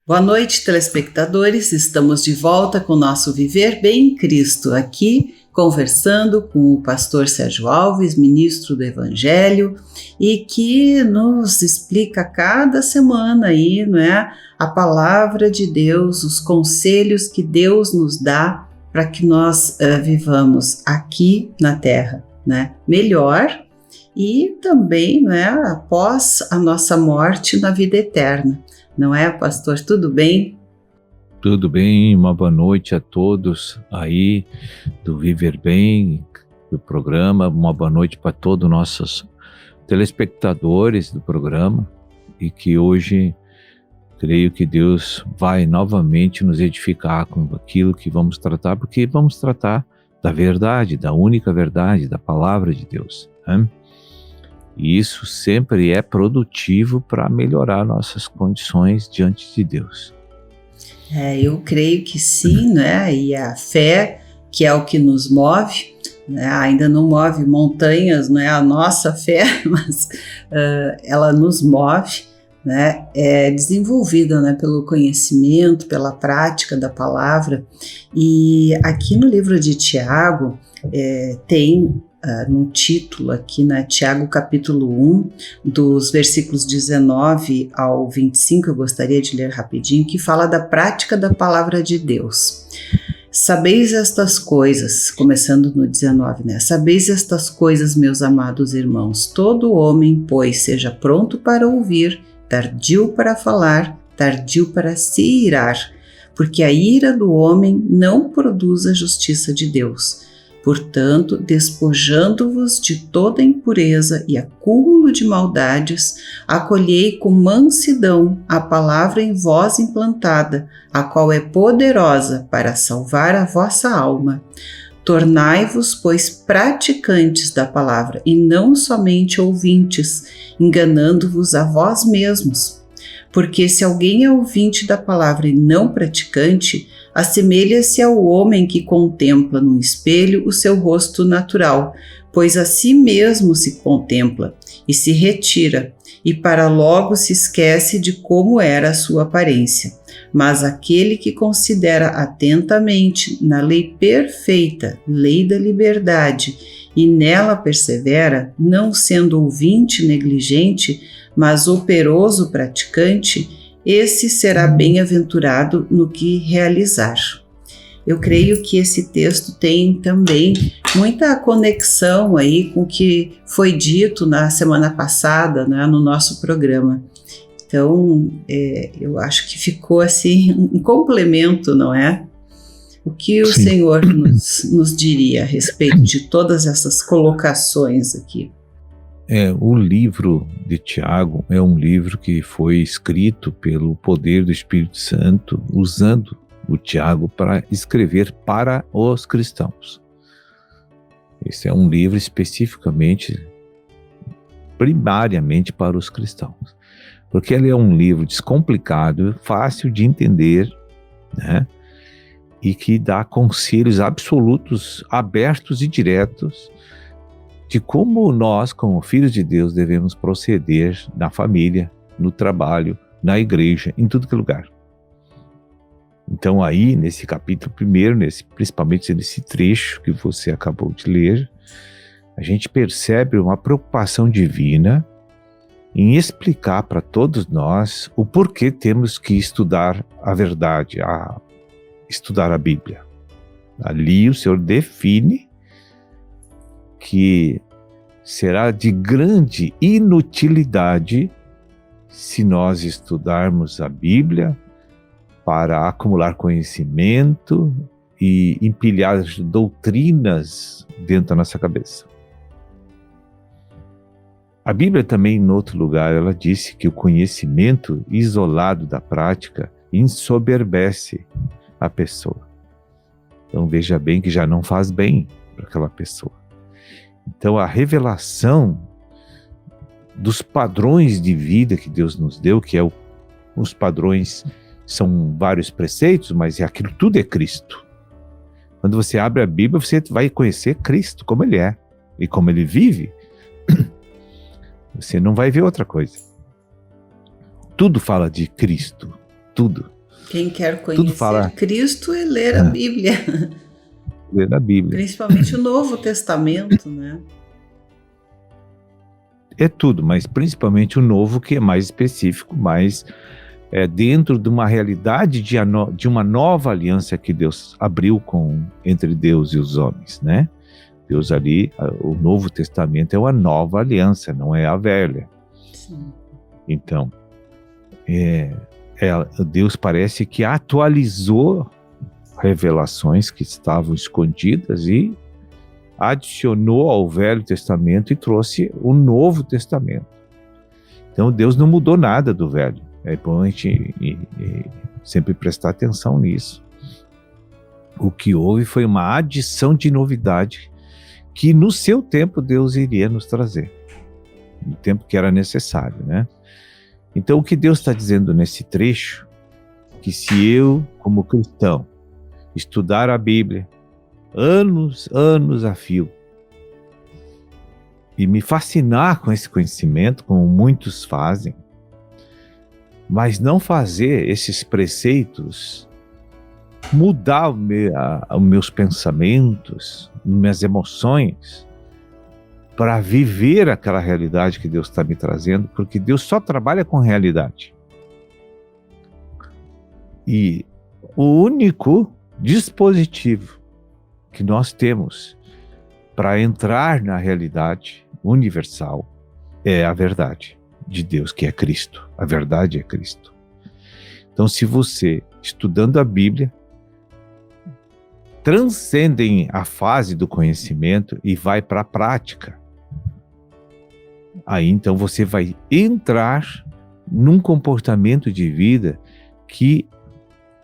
Boa noite, telespectadores. Estamos de volta com o nosso Viver Bem em Cristo, aqui conversando com o pastor Sérgio Alves, ministro do Evangelho, e que nos explica cada semana aí, não é, a palavra de Deus, os conselhos que Deus nos dá para que nós vivamos aqui na Terra, né, melhor e também, não é, após a nossa morte na vida eterna. Não é, pastor? Tudo bem? Tudo bem, uma boa noite a todos aí do Viver Bem, do programa, uma boa noite para todos os nossos telespectadores do programa e que hoje creio que Deus vai novamente nos edificar com aquilo que vamos tratar, porque vamos tratar da verdade, da única verdade, da palavra de Deus, né? E isso sempre é produtivo para melhorar nossas condições diante de Deus. Eu creio que sim, né? E a fé, que é o que nos move, né? Ainda não move montanhas, não é a nossa fé, mas ela nos move, né? É desenvolvida, né, pelo conhecimento, pela prática da palavra. E aqui no livro de Tiago tem no título aqui, né, Tiago capítulo 1, dos versículos 19 ao 25, eu gostaria de ler rapidinho, que fala da prática da palavra de Deus. Sabeis estas coisas, começando no 19, né? Sabeis estas coisas, meus amados irmãos, todo homem, pois, seja pronto para ouvir, tardio para falar, tardio para se irar, porque a ira do homem não produz a justiça de Deus. Portanto, despojando-vos de toda impureza e acúmulo de maldades, acolhei com mansidão a palavra em vós implantada, a qual é poderosa para salvar a vossa alma. Tornai-vos, pois, praticantes da palavra, e não somente ouvintes, enganando-vos a vós mesmos. Porque se alguém é ouvinte da palavra e não praticante, assemelha-se ao homem que contempla num espelho o seu rosto natural, pois a si mesmo se contempla e se retira, e para logo se esquece de como era a sua aparência. Mas aquele que considera atentamente na lei perfeita, lei da liberdade, e nela persevera, não sendo ouvinte negligente, mas operoso praticante, esse será bem-aventurado no que realizar. Eu creio que esse texto tem também muita conexão aí com o que foi dito na semana passada, né, no nosso programa. Então, eu acho que ficou assim um complemento, não é? O que o Sim. Senhor nos diria a respeito de todas essas colocações aqui? O livro de Tiago é um livro que foi escrito pelo poder do Espírito Santo, usando o Tiago para escrever para os cristãos. Esse é um livro especificamente, primariamente para os cristãos, porque ele é um livro descomplicado, fácil de entender, né? E que dá conselhos absolutos, abertos e diretos de como nós, como filhos de Deus, devemos proceder na família, no trabalho, na igreja, em tudo que é lugar. Então aí, nesse capítulo primeiro, principalmente nesse trecho que você acabou de ler, a gente percebe uma preocupação divina em explicar para todos nós o porquê temos que estudar a verdade, estudar a Bíblia. Ali o Senhor define que será de grande inutilidade se nós estudarmos a Bíblia para acumular conhecimento e empilhar doutrinas dentro da nossa cabeça. A Bíblia também, em outro lugar, ela disse que o conhecimento isolado da prática ensoberbece a pessoa. Então veja bem que já não faz bem para aquela pessoa. Então a revelação dos padrões de vida que Deus nos deu, que os padrões são vários preceitos, mas aquilo tudo é Cristo. Quando você abre a Bíblia, você vai conhecer Cristo, como Ele é e como Ele vive. Você não vai ver outra coisa. Tudo fala de Cristo, tudo. Quem quer Tudo conhecer fala, Cristo é ler a Bíblia, ler a Bíblia. principalmente o Novo Testamento, né? É tudo, mas principalmente o novo, que é mais específico, mais dentro de uma realidade de uma nova aliança que Deus abriu entre Deus e os homens, né? Deus ali, o Novo Testamento é uma nova aliança, não é a velha. Sim. Então, Deus parece que atualizou revelações que estavam escondidas e adicionou ao Velho Testamento e trouxe o Novo Testamento. Então Deus não mudou nada do Velho. É bom a gente sempre prestar atenção nisso. O que houve foi uma adição de novidade que no seu tempo Deus iria nos trazer. No tempo que era necessário, né? Então o que Deus está dizendo nesse trecho, que se eu, como cristão, estudar a Bíblia anos a fio e me fascinar com esse conhecimento, como muitos fazem, mas não fazer esses preceitos mudar os meus pensamentos, minhas emoções, para viver aquela realidade que Deus está me trazendo, porque Deus só trabalha com realidade. E o único dispositivo que nós temos para entrar na realidade universal é a verdade de Deus, que é Cristo. A verdade é Cristo. Então, se você, estudando a Bíblia, transcendem a fase do conhecimento e vai para a prática, aí então você vai entrar num comportamento de vida que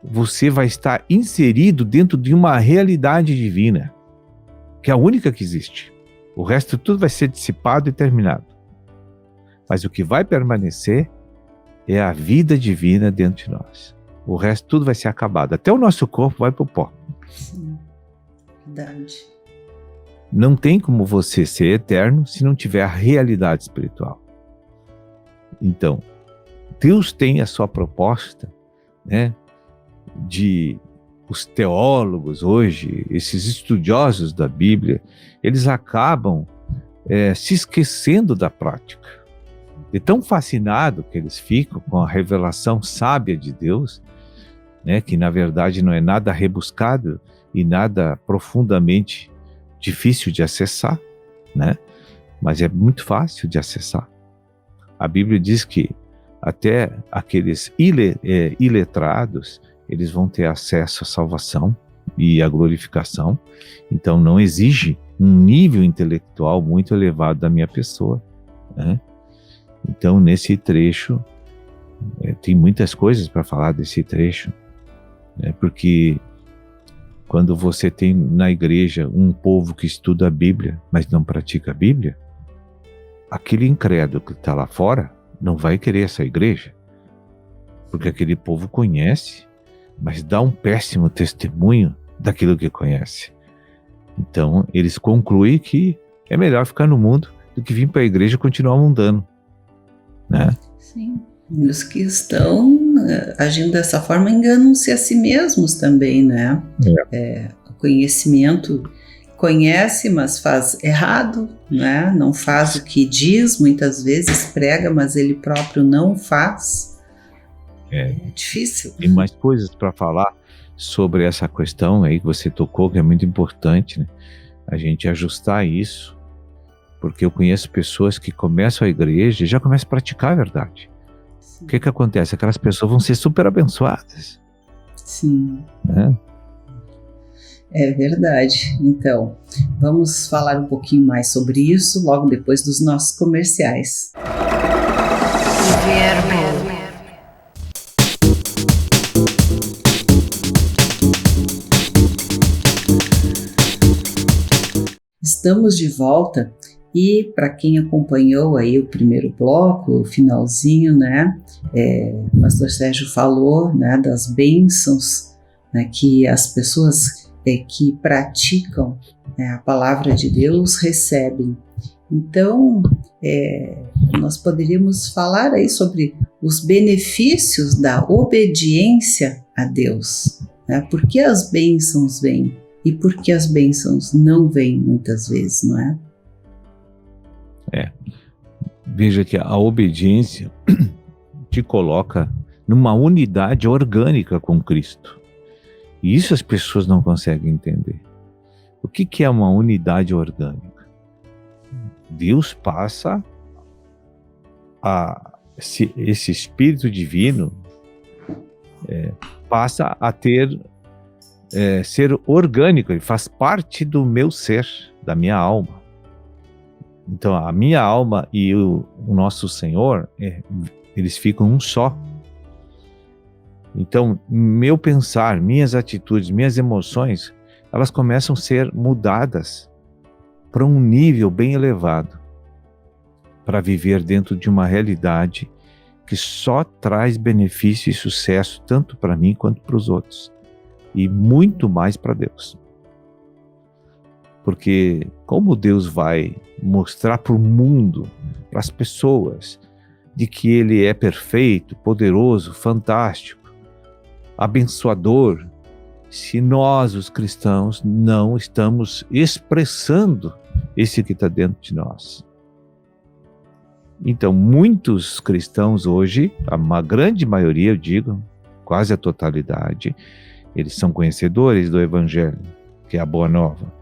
você vai estar inserido dentro de uma realidade divina, que é a única que existe. O resto tudo vai ser dissipado e terminado. Mas o que vai permanecer é a vida divina dentro de nós. O resto tudo vai ser acabado. Até o nosso corpo vai para o pó. Sim, verdade. Não tem como você ser eterno se não tiver a realidade espiritual. Então, Deus tem a sua proposta, né? Os teólogos hoje, esses estudiosos da Bíblia, eles acabam se esquecendo da prática. De tão fascinado que eles ficam com a revelação sábia de Deus, né, que na verdade não é nada rebuscado e nada profundamente difícil de acessar, né? Mas é muito fácil de acessar. A Bíblia diz que até aqueles iletrados, eles vão ter acesso à salvação e à glorificação. Então não exige um nível intelectual muito elevado da minha pessoa, né? Então nesse trecho, tem muitas coisas para falar desse trecho, né? Porque quando você tem na igreja um povo que estuda a Bíblia, mas não pratica a Bíblia, aquele incrédulo que está lá fora não vai querer essa igreja, porque aquele povo conhece, mas dá um péssimo testemunho daquilo que conhece. Então, eles concluem que é melhor ficar no mundo do que vir para a igreja e continuar mundano, né? Sim. E os que estão agindo dessa forma enganam-se a si mesmos também, né? O conhecimento conhece, mas faz errado, né? Não faz o que diz, muitas vezes prega, mas ele próprio não faz. É difícil. Tem mais coisas para falar sobre essa questão aí que você tocou, que é muito importante, né? A gente ajustar isso, porque eu conheço pessoas que começam a igreja e já começam a praticar a verdade. Sim. O que acontece? Aquelas pessoas vão ser super abençoadas. Sim. Né? É verdade. Então, vamos falar um pouquinho mais sobre isso logo depois dos nossos comerciais. Estamos de volta e para quem acompanhou aí o primeiro bloco, o finalzinho, né, o pastor Sérgio falou, né, das bênçãos, né, que as pessoas que praticam, né, a palavra de Deus recebem. Então, nós poderíamos falar aí sobre os benefícios da obediência a Deus, né? Por que as bênçãos vêm e por que as bênçãos não vêm muitas vezes, não é? Veja que a obediência te coloca numa unidade orgânica com Cristo. E isso as pessoas não conseguem entender. O que é uma unidade orgânica? Deus passa esse Espírito Divino passa a ser orgânico, ele faz parte do meu ser, da minha alma. Então a minha alma e o nosso Senhor, eles ficam um só. Então meu pensar, minhas atitudes, minhas emoções, elas começam a ser mudadas para um nível bem elevado, para viver dentro de uma realidade que só traz benefício e sucesso tanto para mim quanto para os outros, e muito mais para Deus. Porque como Deus vai mostrar para o mundo, para as pessoas, de que Ele é perfeito, poderoso, fantástico, abençoador, se nós, os cristãos, não estamos expressando esse que está dentro de nós? Então, muitos cristãos hoje, uma grande maioria, eu digo, quase a totalidade, eles são conhecedores do Evangelho, que é a Boa Nova.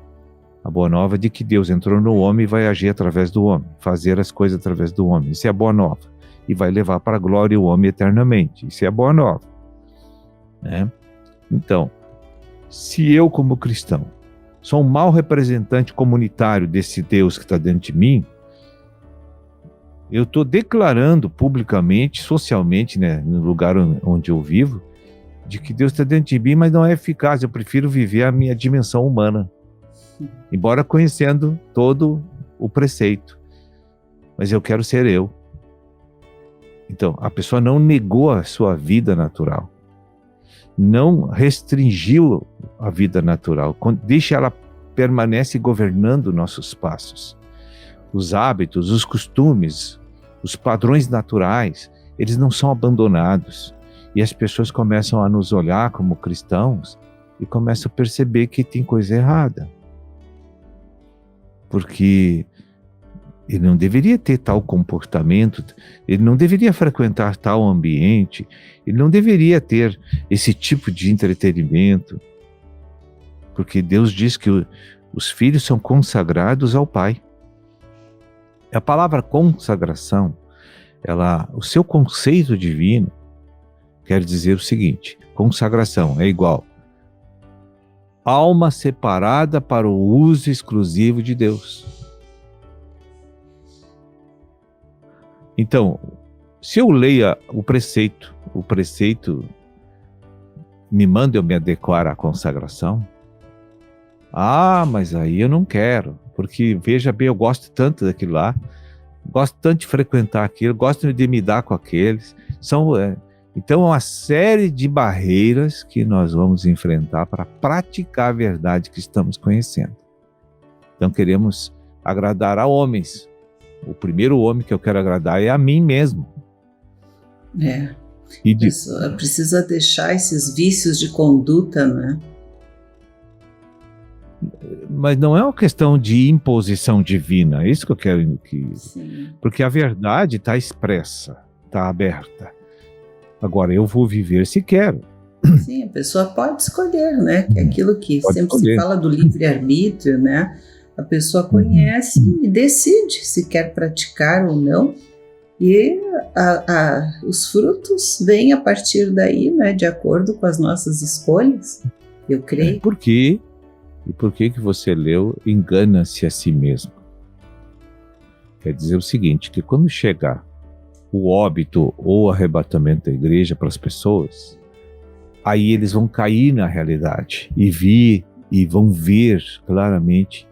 A Boa Nova de que Deus entrou no homem e vai agir através do homem, fazer as coisas através do homem. Isso é a Boa Nova. E vai levar para a glória o homem eternamente. Isso é a Boa Nova. Né? Então, se eu, como cristão, sou um mau representante comunitário desse Deus que está dentro de mim, eu estou declarando publicamente, socialmente, né, no lugar onde eu vivo, de que Deus está dentro de mim, mas não é eficaz. Eu prefiro viver a minha dimensão humana, embora conhecendo todo o preceito. Mas eu quero ser eu. Então, a pessoa não negou a sua vida natural, não restringiu a vida natural, deixa ela permanece governando nossos passos. Os hábitos, os costumes, os padrões naturais, eles não são abandonados. E as pessoas começam a nos olhar como cristãos e começam a perceber que tem coisa errada. Porque ele não deveria ter tal comportamento, ele não deveria frequentar tal ambiente, ele não deveria ter esse tipo de entretenimento. Porque Deus diz que os filhos são consagrados ao Pai. A palavra consagração, o seu conceito divino, quer dizer o seguinte: consagração é igual alma separada para o uso exclusivo de Deus. Então, se eu leia o preceito me manda eu me adequar à consagração, mas aí eu não quero, porque veja bem, eu gosto tanto daquilo lá, gosto tanto de frequentar aquilo, gosto de me dar com aqueles, então, uma série de barreiras que nós vamos enfrentar para praticar a verdade que estamos conhecendo. Então, queremos agradar a homens. O primeiro homem que eu quero agradar é a mim mesmo. A pessoa precisa deixar esses vícios de conduta, né? Mas não é uma questão de imposição divina, é isso que eu quero que... Sim. Porque a verdade está expressa, está aberta. Agora, eu vou viver se quero. Sim, a pessoa pode escolher, né? Que é aquilo que pode sempre escolher. Se fala do livre-arbítrio, né? A pessoa conhece e decide se quer praticar ou não. E os frutos vêm a partir daí, né? De acordo com as nossas escolhas, eu creio. Por que você leu engana-se a si mesmo? Quer dizer o seguinte, que quando chegar o óbito ou o arrebatamento da igreja para as pessoas, aí eles vão cair na realidade e vão ver claramente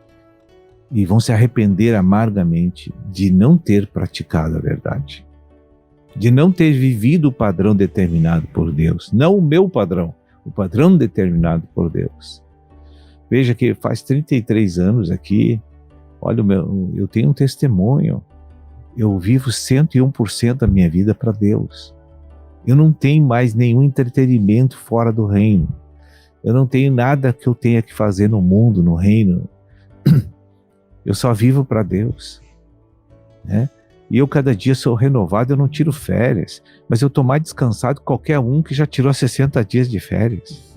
e vão se arrepender amargamente de não ter praticado a verdade, de não ter vivido o padrão determinado por Deus, não o meu padrão, o padrão determinado por Deus. Veja que faz 33 anos aqui Olha, eu tenho um testemunho. Eu vivo 101% da minha vida para Deus. Eu não tenho mais nenhum entretenimento fora do reino. Eu não tenho nada que eu tenha que fazer no mundo, no reino. Eu só vivo para Deus, né? E eu cada dia sou renovado, eu não tiro férias, mas eu estou mais descansado que qualquer um que já tirou 60 dias de férias.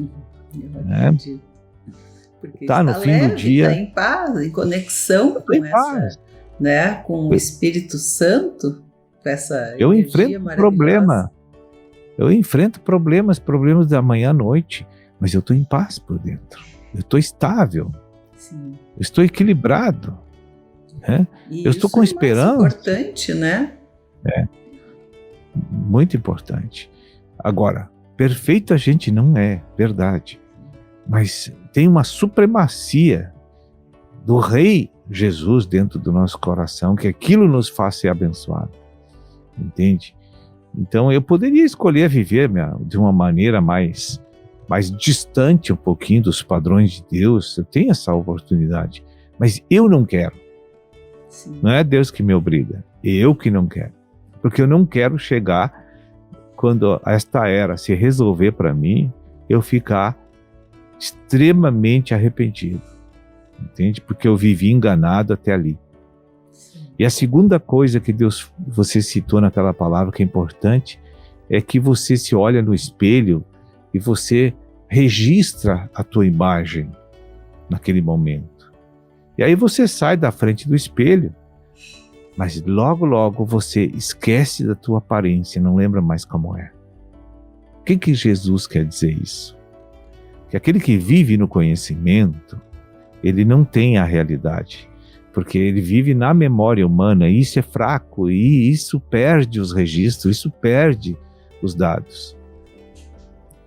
Né? Porque tá no fim do dia, está em paz, em conexão com essa, né, com o Espírito Santo, com essa eu enfrento problema. Eu enfrento problemas da manhã à noite, mas eu estou em paz por dentro. Eu estou estável. Sim. Eu estou equilibrado. Né? Eu estou com esperança. É importante, né? É. Muito importante. Agora, perfeito a gente não é, verdade. Mas tem uma supremacia do Rei Jesus dentro do nosso coração, que aquilo nos faz ser abençoado. Entende? Então eu poderia escolher viver de uma maneira mais distante um pouquinho dos padrões de Deus. Eu tenho essa oportunidade. Mas eu não quero. Sim. Não é Deus que me obriga. É eu que não quero. Porque eu não quero chegar, quando esta era se resolver para mim, eu ficar extremamente arrependido. Entende? Porque eu vivi enganado até ali. Sim. E a segunda coisa que você citou naquela palavra que é importante, é que você se olha no espelho e você registra a tua imagem naquele momento. E aí você sai da frente do espelho, mas logo, logo você esquece da tua aparência, não lembra mais como é. O que Jesus quer dizer isso? Que aquele que vive no conhecimento, ele não tem a realidade, porque ele vive na memória humana, e isso é fraco, e isso perde os registros, isso perde os dados.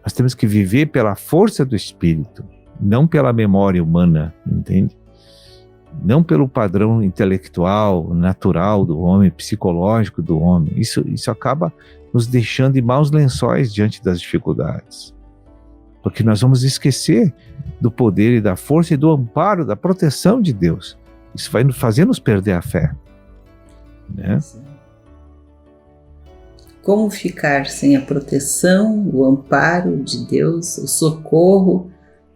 Nós temos que viver pela força do Espírito, não pela memória humana, entende? Não pelo padrão intelectual, natural do homem, psicológico do homem. Isso acaba nos deixando em maus lençóis diante das dificuldades. Porque nós vamos esquecer do poder e da força e do amparo, da proteção de Deus. Isso vai fazer nos perder a fé. Né? Como ficar sem a proteção, o amparo de Deus, o socorro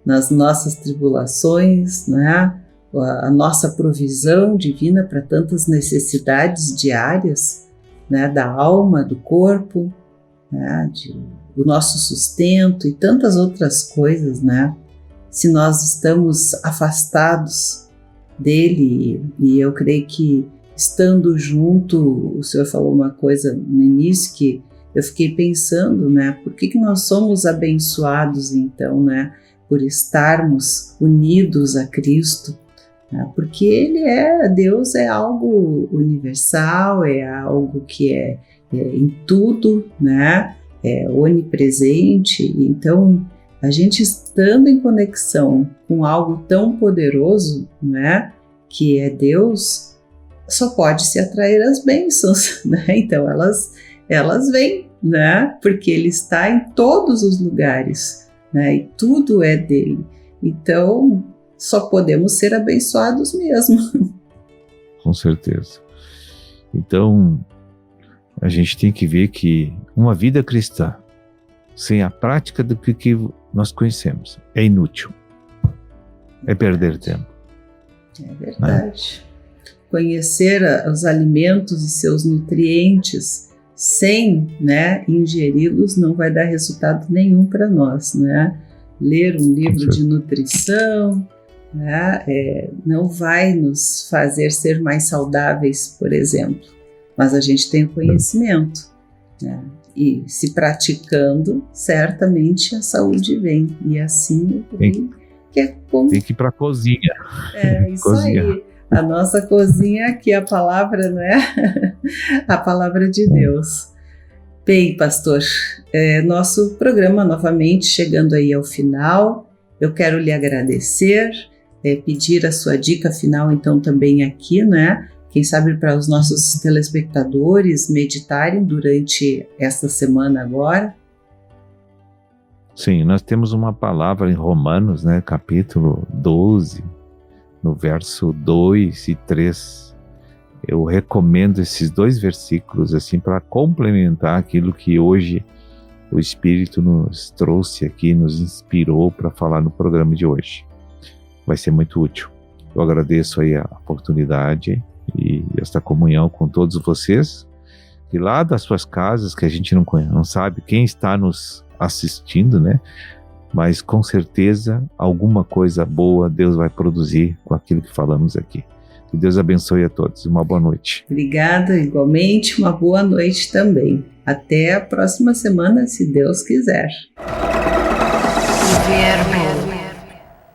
nas nossas tribulações, né? A nossa provisão divina para tantas necessidades diárias, né? Da alma, do corpo, né? O nosso sustento e tantas outras coisas, né? Se nós estamos afastados dele, e eu creio que estando junto, o senhor falou uma coisa no início que eu fiquei pensando, né? Por que nós somos abençoados então, né? Por estarmos unidos a Cristo, né? Porque Deus é algo universal, é algo que é em tudo, né? É onipresente. Então, a gente estando em conexão com algo tão poderoso, né? Que é Deus, só pode se atrair as bênçãos, né? Então elas vêm, né? Porque Ele está em todos os lugares, né? E tudo é dele. Então só podemos ser abençoados mesmo. Com certeza. Então a gente tem que ver que uma vida cristã sem a prática do que nós conhecemos é inútil. É perder tempo. É verdade. Né? Conhecer os alimentos e seus nutrientes sem, né, ingeri-los não vai dar resultado nenhum para nós, né? Ler um livro de nutrição, né, não vai nos fazer ser mais saudáveis, por exemplo, mas a gente tem o conhecimento, né? E se praticando, certamente a saúde vem. E assim eu creio que é como... Tem que ir para a cozinha. É isso aí. A nossa cozinha aqui, a palavra, não é? A palavra de Deus. Bem, pastor, nosso programa novamente chegando aí ao final. Eu quero lhe agradecer, pedir a sua dica final então também aqui, né? Quem sabe para os nossos telespectadores meditarem durante esta semana agora. Sim, nós temos uma palavra em Romanos, né, capítulo 12, no verso 2 e 3. Eu recomendo esses 2 versículos assim para complementar aquilo que hoje o Espírito nos trouxe aqui, nos inspirou para falar no programa de hoje. Vai ser muito útil. Eu agradeço aí a oportunidade e esta comunhão com todos vocês, e lá das suas casas, que a gente não sabe quem está nos assistindo, né? Mas com certeza alguma coisa boa Deus vai produzir com aquilo que falamos aqui. Que Deus abençoe a todos. Uma boa noite. Obrigada, igualmente. Uma boa noite também. Até a próxima semana, se Deus quiser. Verbo.